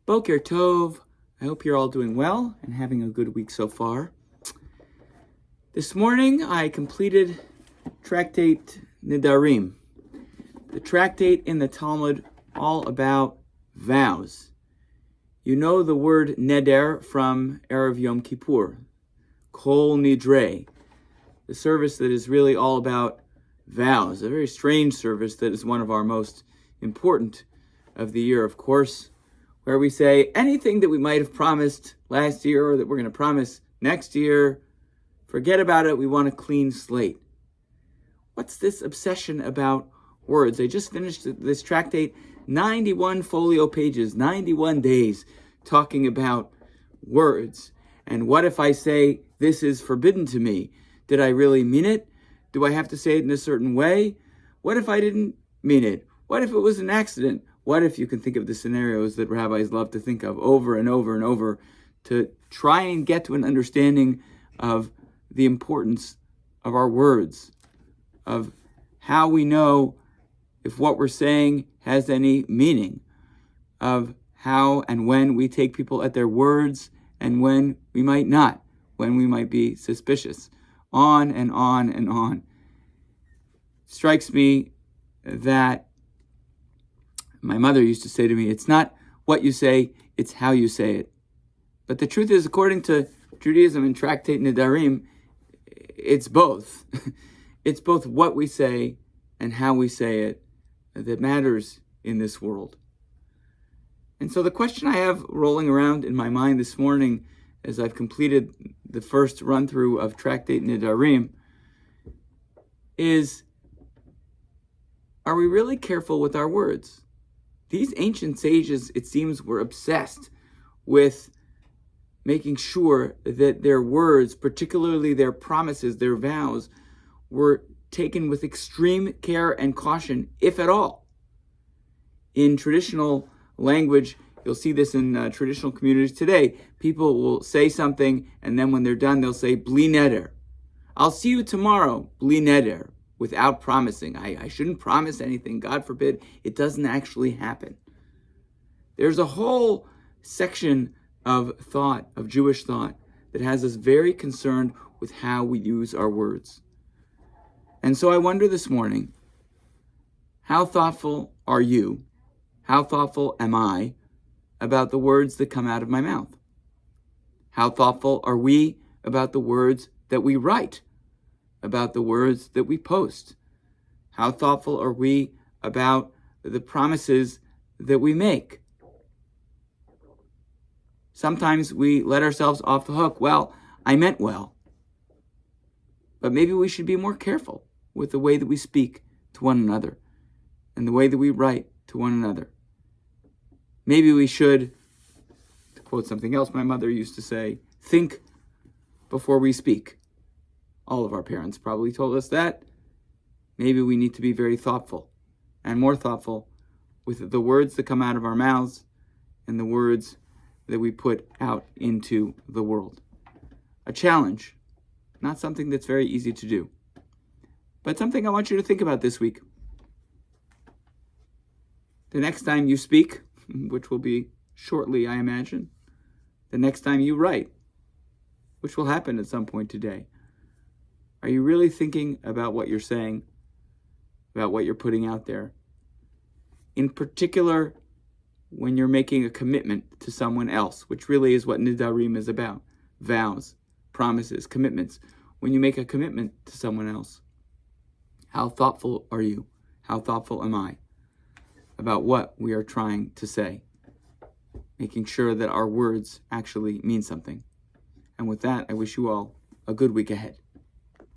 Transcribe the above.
Boker Tov. I hope you're all doing well and having a good week so far. This morning I completed Torah-Nedarim, the tractate in the Talmud all about vows. You know the word neder from Erev Yom Kippur, Kol Nidre, the service that is really all about vows, a very strange service that is one of our most important of the year, of course, where we say anything that we might have promised last year or that we're going to promise next year, forget about it, we want a clean slate. What's this obsession about words? I just finished this tractate, 91 folio pages, 91 days, talking about words. And what if I say, this is forbidden to me? Did I really mean it? Do I have to say it in a certain way? What if I didn't mean it? What if it was an accident? What if you can think of the scenarios that rabbis love to think of over and over and over to try and get to an understanding of the importance of our words, of how we know if what we're saying has any meaning, of how and when we take people at their words and when we might not, when we might be suspicious, on and on and on. It strikes me that my mother used to say to me, it's not what you say, it's how you say it. But the truth is, according to Judaism and Torah-Nedarim, it's both. It's both what we say and how we say it that matters in this world. And so the question I have rolling around in my mind this morning as I've completed the first run-through of Torah-Nedarim is, are we really careful with our words? These ancient sages, it seems, were obsessed with making sure that their words, particularly their promises, their vows, were taken with extreme care and caution, if at all. In traditional language, you'll see this in traditional communities today. People will say something, and then when they're done, they'll say, bli neder. I'll see you tomorrow, bli neder, without promising. I shouldn't promise anything. God forbid it doesn't actually happen. There's a whole section of thought, of Jewish thought, that has us very concerned with how we use our words. And so I wonder this morning, how thoughtful are you? How thoughtful am I about the words that come out of my mouth? How thoughtful are we about the words that we write? About the words that we post? How thoughtful are we about the promises that we make? Sometimes we let ourselves off the hook. Well, I meant well. But maybe we should be more careful with the way that we speak to one another and the way that we write to one another. Maybe we should, to quote something else my mother used to say, think before we speak. All of our parents probably told us that. Maybe we need to be very thoughtful and more thoughtful with the words that come out of our mouths and the words that we put out into the world. A challenge, not something that's very easy to do, but something I want you to think about this week. The next time you speak, which will be shortly, I imagine, the next time you write, which will happen at some point today, are you really thinking about what you're saying, about what you're putting out there? In particular, when you're making a commitment to someone else, which really is what Nedarim is about, vows, promises, commitments. When you make a commitment to someone else, how thoughtful are you? How thoughtful am I about what we are trying to say? Making sure that our words actually mean something. And with that, I wish you all a good week ahead.